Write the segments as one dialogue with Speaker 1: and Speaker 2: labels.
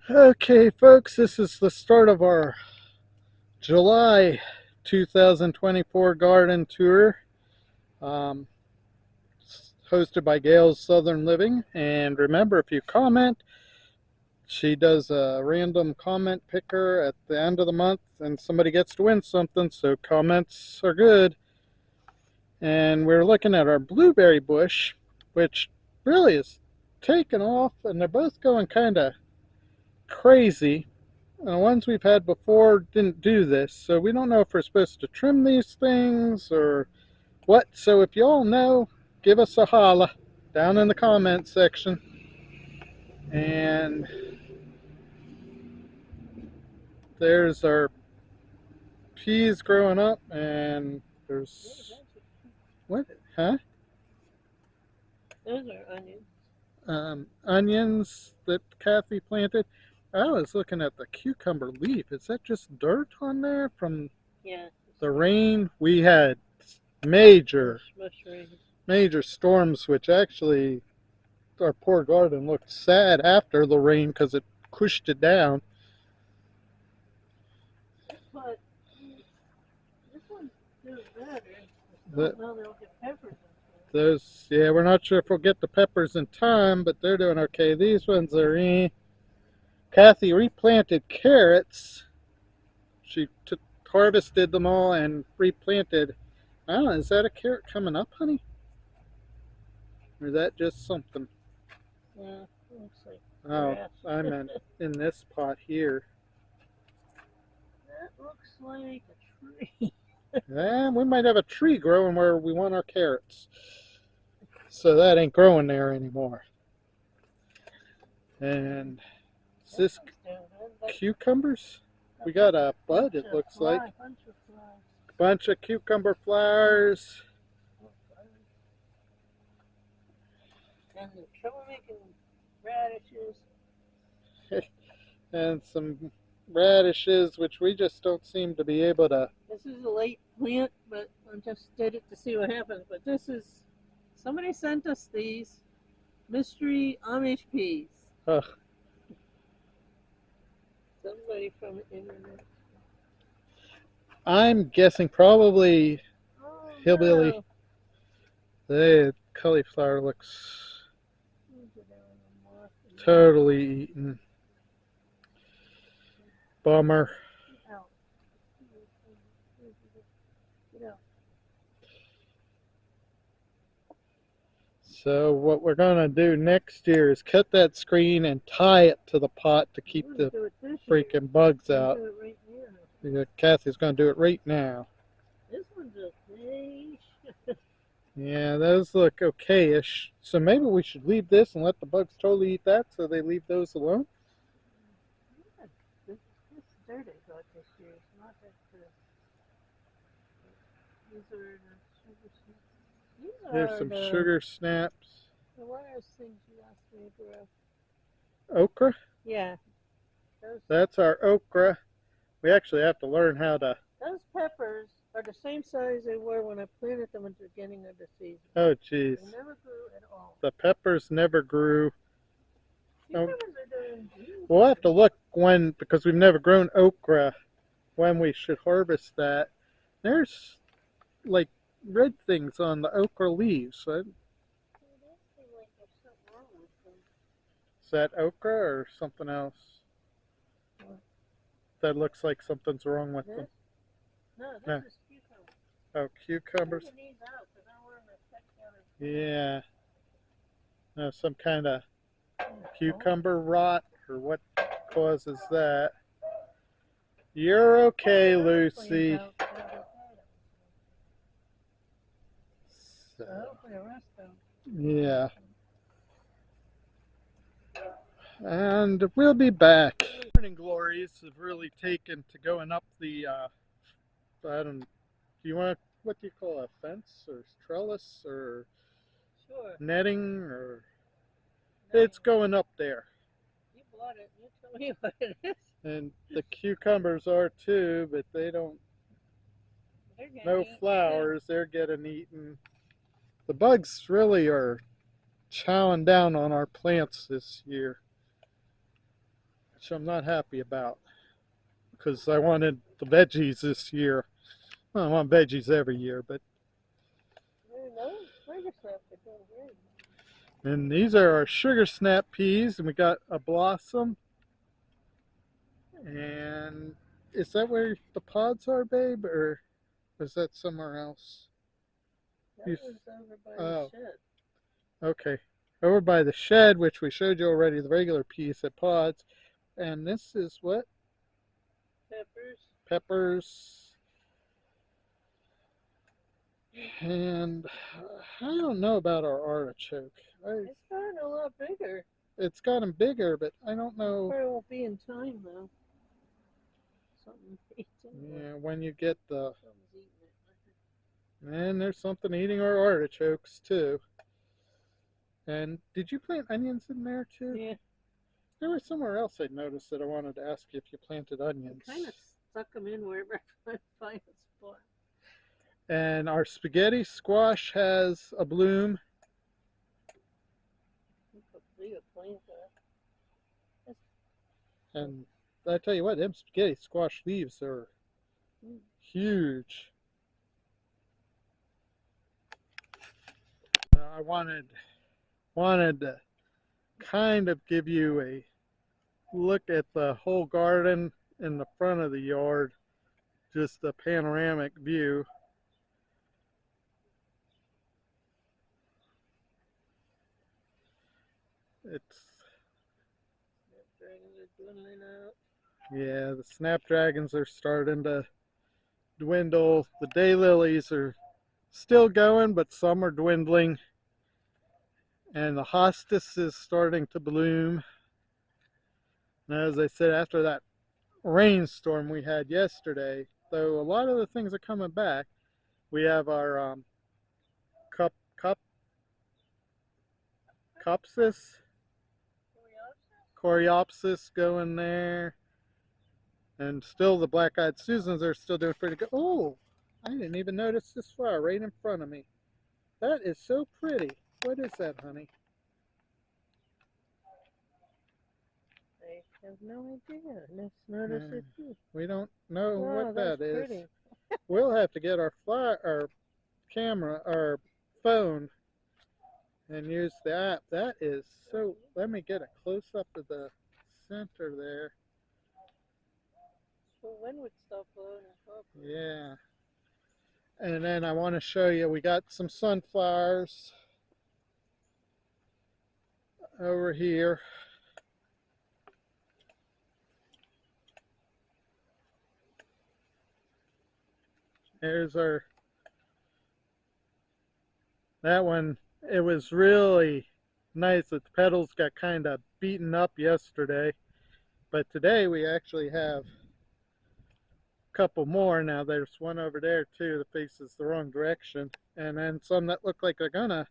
Speaker 1: Okay, folks, this is the start of our July 2024 garden tour, um, hosted by Gail's Southern Living. And remember, if you comment, she does a random comment picker at the end of the month, and somebody gets to win something, so comments are good. And we're looking at our blueberry bush, which really is taken off, and they're both going kind of crazy. The ones we've had before didn't do this, so we don't know if we're supposed to trim these things or what. So if y'all know, give us a holla down in the comments section. And there's our peas growing up, and there's what? Huh?
Speaker 2: Those are onions.
Speaker 1: Onions that Kathy planted. I was looking at the cucumber leaf. Is that just dirt on there from
Speaker 2: Yeah.
Speaker 1: the rain? We had major
Speaker 2: Mush
Speaker 1: storms, which actually our poor garden looked sad after the rain because it pushed it down.
Speaker 2: But this one's doing better.
Speaker 1: The,
Speaker 2: Well, they'll get peppers.
Speaker 1: those, yeah, we're not sure if we'll get the peppers in time, but they're doing okay. These ones are Kathy replanted carrots. She harvested them all and replanted. I don't know, is that a carrot coming up, honey? Or is that just something?
Speaker 2: Yeah, looks like
Speaker 1: Oh, I meant in this pot here.
Speaker 2: That looks like a tree.
Speaker 1: Yeah, we might have a tree growing where we want our carrots. So that ain't growing there anymore. And is this cucumbers? We got a bud, it looks like. Bunch of cucumber flowers.
Speaker 2: And the troublemaking radishes.
Speaker 1: And some radishes, which we just don't seem to be able to.
Speaker 2: This is a late plant, but I just did it to see what happens. But this is, somebody sent us these mystery Amish peas.
Speaker 1: Ugh.
Speaker 2: Somebody from the internet.
Speaker 1: I'm guessing probably hillbilly.
Speaker 2: No.
Speaker 1: The cauliflower looks totally eaten. Bummer. So what we're going to do next year is cut that screen and tie it to the pot to keep the freaking bugs out. Kathy's going to do it right now.
Speaker 2: This one's okay.
Speaker 1: Yeah, those look okay-ish. So maybe we should leave this and let the bugs totally eat that so they leave those alone?
Speaker 2: This dirt I got this year is not that good. These are the sugar snaps.
Speaker 1: There's some sugar snaps.
Speaker 2: What are those things you asked me to grow?
Speaker 1: Okra?
Speaker 2: Yeah.
Speaker 1: That's our okra. We actually have to learn how to...
Speaker 2: Those peppers are the same size they were when I planted them at the beginning of the season.
Speaker 1: Oh, jeez.
Speaker 2: They never grew at all.
Speaker 1: The peppers never grew.
Speaker 2: Oh.
Speaker 1: We'll have to look when, because we've never grown okra, when we should harvest that. There's like red things on the okra leaves. Is that okra or something else? That looks like something's wrong with them.
Speaker 2: No, this is cucumber.
Speaker 1: Oh, cucumbers? Yeah. No, some kind of cucumber rot, or what causes that? You're okay, Lucy. So, yeah. And we'll be back. Morning glories have really taken to going up the, I don't, do you want, what do you call a fence or trellis or netting or? It's going up there.
Speaker 2: You bought it. You tell me what it is.
Speaker 1: And the cucumbers are too, but they don't. No flowers. They're getting eaten. The bugs really are chowing down on our plants this year. which I'm not happy about because I wanted the veggies this year. Well, I want veggies every year, but
Speaker 2: No, sugar snaps are doing great.
Speaker 1: and these are our sugar snap peas, and we got a blossom. And is that where the pods are, babe, or is that somewhere else?
Speaker 2: That
Speaker 1: You,
Speaker 2: was over by
Speaker 1: oh,
Speaker 2: the shed.
Speaker 1: okay. Over by the shed, which we showed you already, the regular peas at pods. And this is what?
Speaker 2: Peppers.
Speaker 1: Peppers. And I don't know about our artichoke.
Speaker 2: It's gotten a lot bigger.
Speaker 1: It's gotten bigger, but I don't know.
Speaker 2: Probably won't be in time though. Something eating it.
Speaker 1: Yeah, when you get the.
Speaker 2: Something's eating it.
Speaker 1: And there's something eating our artichokes too. And did you plant onions in there too?
Speaker 2: Yeah.
Speaker 1: There was somewhere else I noticed that I wanted to ask you if you planted onions.
Speaker 2: I kind of stuck them in wherever I could find a spot.
Speaker 1: And our spaghetti squash has a bloom. And I tell you what, them spaghetti squash leaves are huge. I wanted to kind of give you a look at the whole garden in the front of the yard, just a panoramic view. Yeah, the snapdragons are starting to dwindle. The daylilies are still going, but some are dwindling. And the hostas is starting to bloom. And as I said, after that rainstorm we had yesterday, though a lot of the things are coming back, we have our Coreopsis going there. And still the black-eyed Susans are still doing pretty good. Oh, I didn't even notice this flower right in front of me. That is so pretty. What is that, honey?
Speaker 2: I have no idea. Let's notice it too.
Speaker 1: We don't know what that is.
Speaker 2: Pretty.
Speaker 1: We'll have to get our camera, our phone, and use the app. That is so. Let me get a close up of the center there.
Speaker 2: So when would stop blowing up?
Speaker 1: Yeah. And then I want to show you, we got some sunflowers over here. There's that one. It was really nice that the petals got kind of beaten up yesterday, but today we actually have a couple more. Now there's one over there too that faces the wrong direction, and then some that look like they're gonna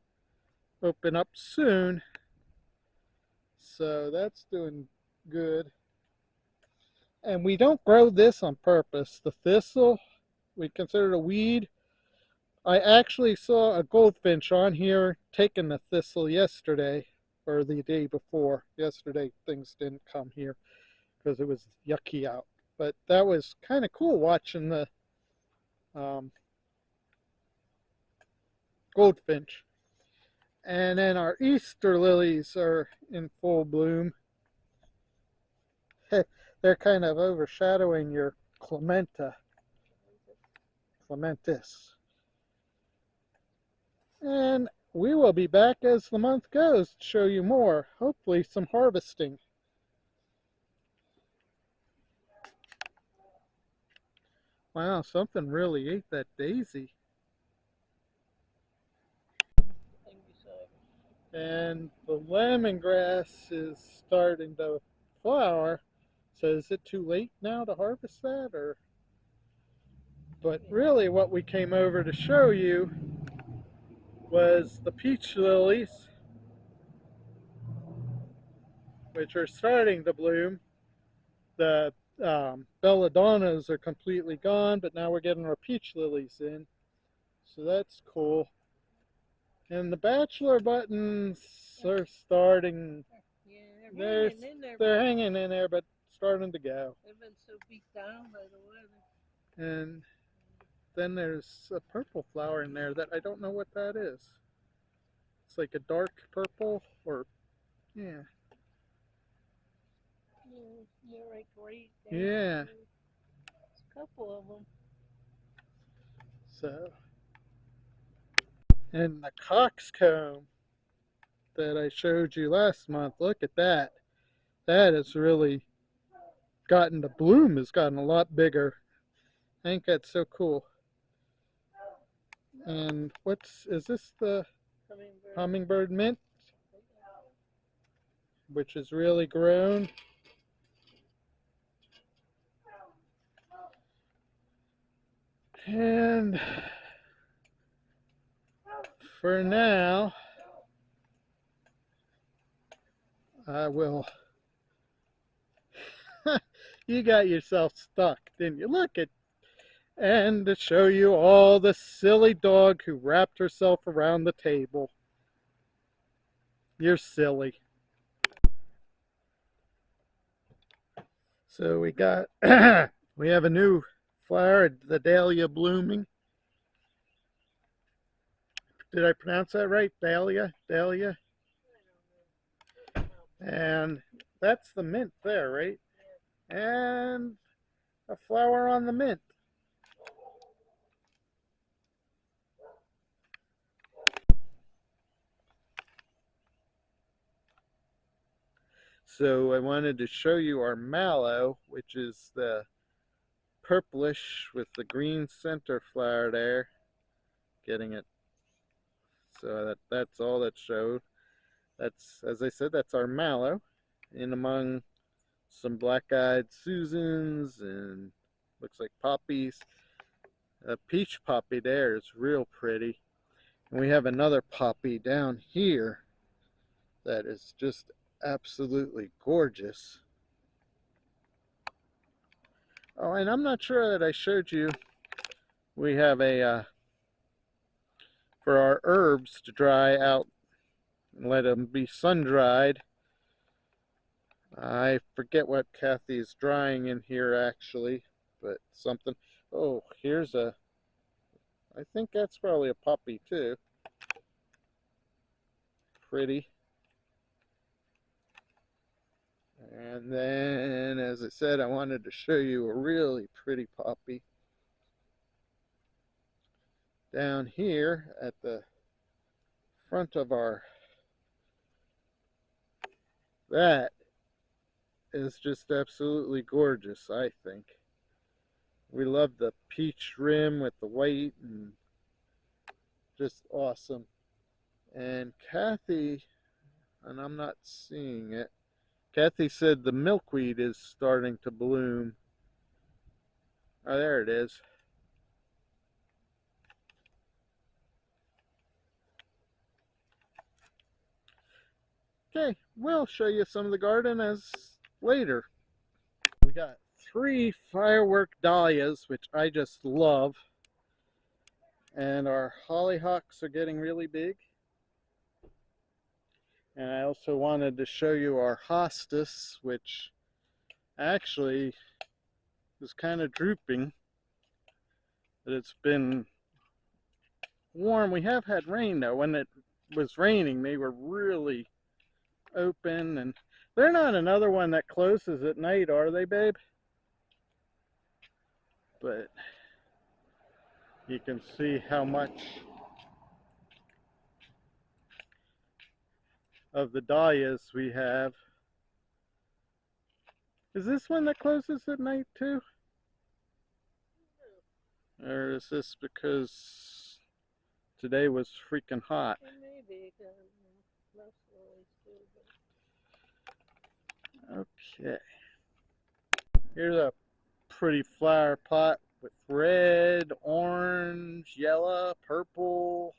Speaker 1: open up soon, so that's doing good. And we don't grow this on purpose. The thistle, we consider it a weed. I actually saw a goldfinch on here taking the thistle yesterday, or the day before. Yesterday things didn't come here because it was yucky out. But that was kind of cool watching the goldfinch. And then our Easter lilies are in full bloom. They're kind of overshadowing your clementis. And we will be back as the month goes to show you more, hopefully some harvesting. Wow, something really ate that daisy. And the lemongrass is starting to flower. So is it too late now to harvest that, or? But really what we came over to show you was the peach lilies, which are starting to bloom. The belladonnas are completely gone, but now we're getting our peach lilies in, so that's cool. And the bachelor buttons are starting.
Speaker 2: Yeah, They're hanging in there.
Speaker 1: They're hanging in there, but starting to go.
Speaker 2: They've been so beat down by the weather.
Speaker 1: And then there's a purple flower in there that I don't know what that is. It's like a dark purple, or yeah.
Speaker 2: You're right, great.
Speaker 1: Yeah.
Speaker 2: There's a couple of them.
Speaker 1: So, and the coxcomb that I showed you last month, look at that. That has really gotten, the bloom has gotten a lot bigger. I think that's so cool. And is this the hummingbird mint? Which has really grown. And for now, I will. You got yourself stuck, didn't you? Look at, and to show you all the silly dog who wrapped herself around the table. You're silly. So we got, we have a new flower, the dahlia blooming. Did I pronounce that right? Dahlia? Dahlia? And that's the mint there, right? And a flower on the mint. So I wanted to show you our mallow, which is the purplish with the green center flower there. Getting it. So that's all that showed. That's, as I said, that's our mallow. In among some black-eyed Susans and looks like poppies. A peach poppy there is real pretty. And we have another poppy down here that is just absolutely gorgeous. Oh, and I'm not sure that I showed you, we have a, for our herbs to dry out and let them be sun-dried. I forget what Kathy's drying in here actually, but something. Oh, here's a, I think that's probably a poppy too. Pretty. And then, as I said, I wanted to show you a really pretty poppy down here at the front of our, that is just absolutely gorgeous, I think. We love the peach rim with the white, and just awesome. And Kathy, and I'm not seeing it, Kathy said the milkweed is starting to bloom. Oh, there it is. Okay, we'll show you some of the garden as later. We got 3 firework dahlias, which I just love. And our hollyhocks are getting really big. And I also wanted to show you our hostas, which actually is kind of drooping. But it's been warm. We have had rain though. When it was raining, they were really open. And they're not another one that closes at night, are they, babe? But you can see how much of the dahlias we have. Is this one that closes at night too? Or is this because today was freaking hot?
Speaker 2: It may be, most lilies do.
Speaker 1: Okay. Here's a pretty flower pot with red, orange, yellow, purple.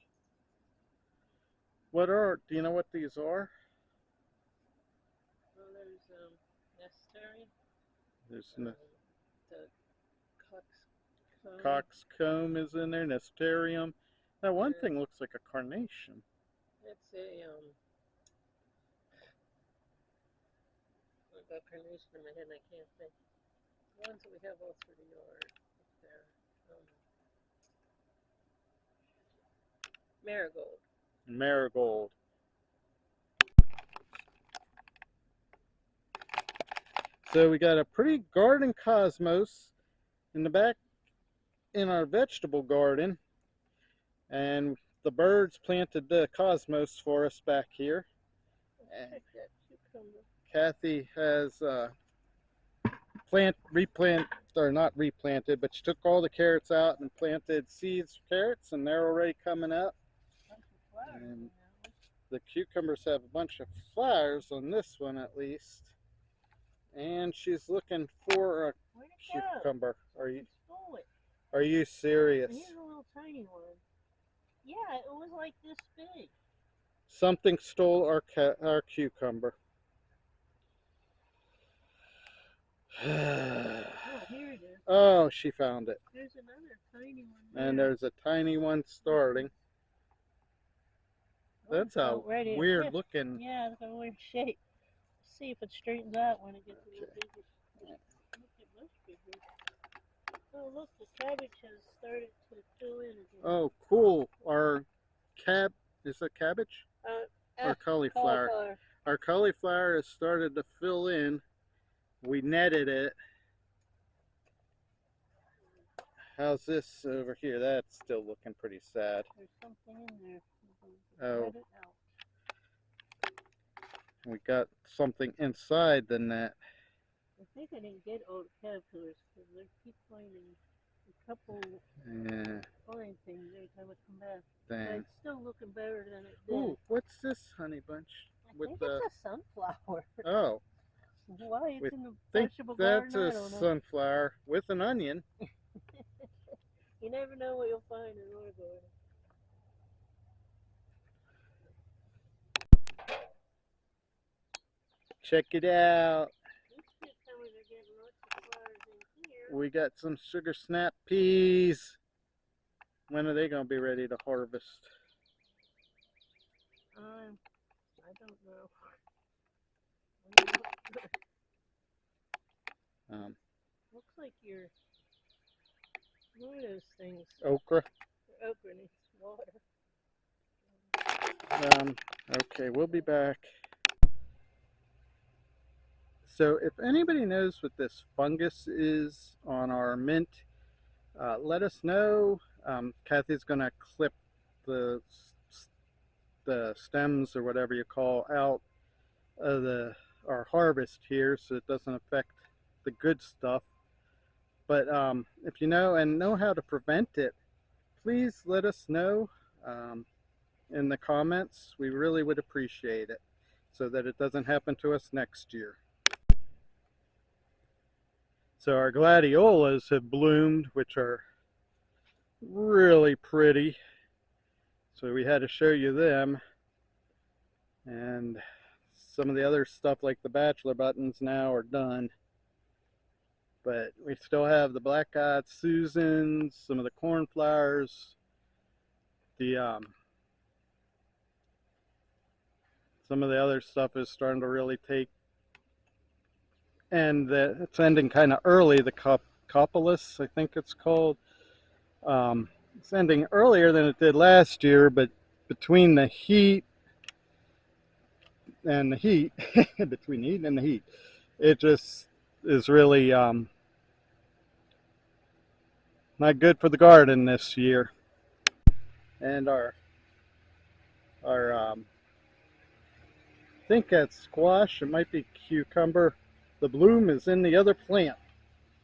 Speaker 1: Do you know what these are?
Speaker 2: Well, there's Nesteri.
Speaker 1: There's
Speaker 2: The coxcomb.
Speaker 1: coxcomb is in there, Nesterium. That one thing looks like a carnation.
Speaker 2: It's a got carnation in my head and I can't think. The ones that we have all through the yard up there. Marigold.
Speaker 1: Marigold. So we got a pretty garden cosmos in the back in our vegetable garden, and the birds planted the cosmos for us back here.
Speaker 2: Let's check that cucumber.
Speaker 1: Kathy has not replanted, but she took all the carrots out and planted seeds for carrots, and they're already coming up. And the cucumbers have a bunch of flowers on this one at least. And she's looking for a cucumber. Are you serious?
Speaker 2: Here's a little tiny one. Yeah, it was like this big.
Speaker 1: Something stole our cucumber.
Speaker 2: Oh, here it is.
Speaker 1: Oh, she found it.
Speaker 2: There's another tiny one there.
Speaker 1: And there's a tiny one starting. That's a weird looking.
Speaker 2: Yeah, it's a weird shape. Let's see if it straightens out when it gets a little bigger. Look, it must be big. Oh, look, the cabbage has started to fill in again.
Speaker 1: Oh, cool. Is it cabbage? Or
Speaker 2: cauliflower.
Speaker 1: Our cauliflower has started to fill in. We netted it. How's this over here? That's still looking pretty sad.
Speaker 2: There's something in there.
Speaker 1: Oh. We got something inside the net.
Speaker 2: I think I didn't get all the caterpillars because they keep finding a couple fine things every time I come back.
Speaker 1: Dang.
Speaker 2: But it's still looking better than it did.
Speaker 1: Ooh, what's this, honey bunch?
Speaker 2: I think it's a sunflower.
Speaker 1: Oh.
Speaker 2: Why it's in the
Speaker 1: think
Speaker 2: vegetable garden?
Speaker 1: that's a sunflower with an onion.
Speaker 2: You never know what you'll find in our garden.
Speaker 1: Check it out. We got some sugar snap peas. When are they going to be ready to harvest?
Speaker 2: I don't know. Looks like one of those things.
Speaker 1: Okra.
Speaker 2: Okra needs water.
Speaker 1: Okay, we'll be back. So if anybody knows what this fungus is on our mint, let us know. Kathy's going to clip the stems or whatever you call out of our harvest here so it doesn't affect the good stuff. But if you know and know how to prevent it, please let us know in the comments. We really would appreciate it so that it doesn't happen to us next year. So our gladiolas have bloomed, which are really pretty. So we had to show you them. And some of the other stuff like the bachelor buttons now are done. But we still have the black-eyed Susans, some of the cornflowers, some of the other stuff is starting to really take. And it's ending kind of early, the Copolis, I think it's called. It's ending earlier than it did last year, but between the heat and the heat, between the heat and the heat, it just is really not good for the garden this year. And I think that's squash, it might be cucumber. The bloom is in the other plant,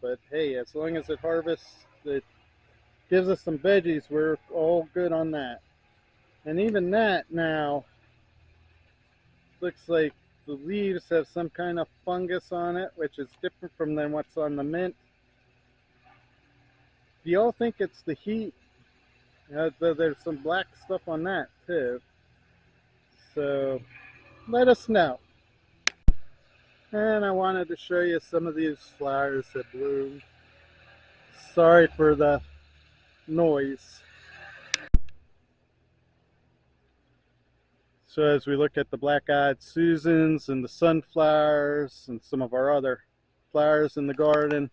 Speaker 1: but hey, as long as it harvests, it gives us some veggies, we're all good on that. And even that now looks like the leaves have some kind of fungus on it, which is different from than what's on the mint. Do y'all think it's the heat? There's some black stuff on that too. So let us know. And I wanted to show you some of these flowers that bloom. Sorry for the noise. So as we look at the black-eyed Susans and the sunflowers and some of our other flowers in the garden,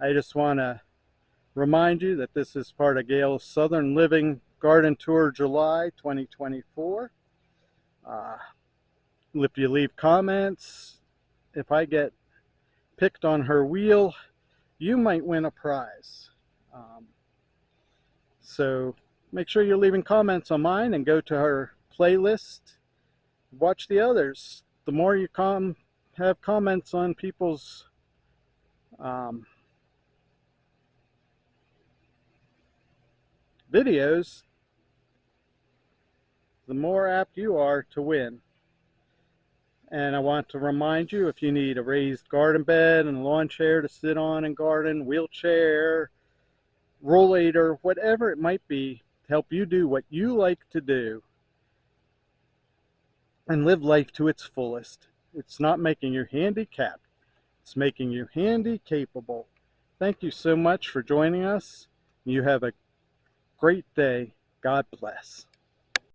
Speaker 1: I just want to remind you that this is part of Gail's Southern Living Garden Tour July 2024. If you leave comments, if I get picked on her wheel, you might win a prize. So make sure you're leaving comments on mine and go to her playlist. Watch the others. The more you have comments on people's videos, the more apt you are to win. And I want to remind you, if you need a raised garden bed and a lawn chair to sit on and garden, wheelchair, rollator, whatever it might be, to help you do what you like to do and live life to its fullest. It's not making you handicapped, it's making you handy capable. Thank you so much for joining us. You have a great day. God bless.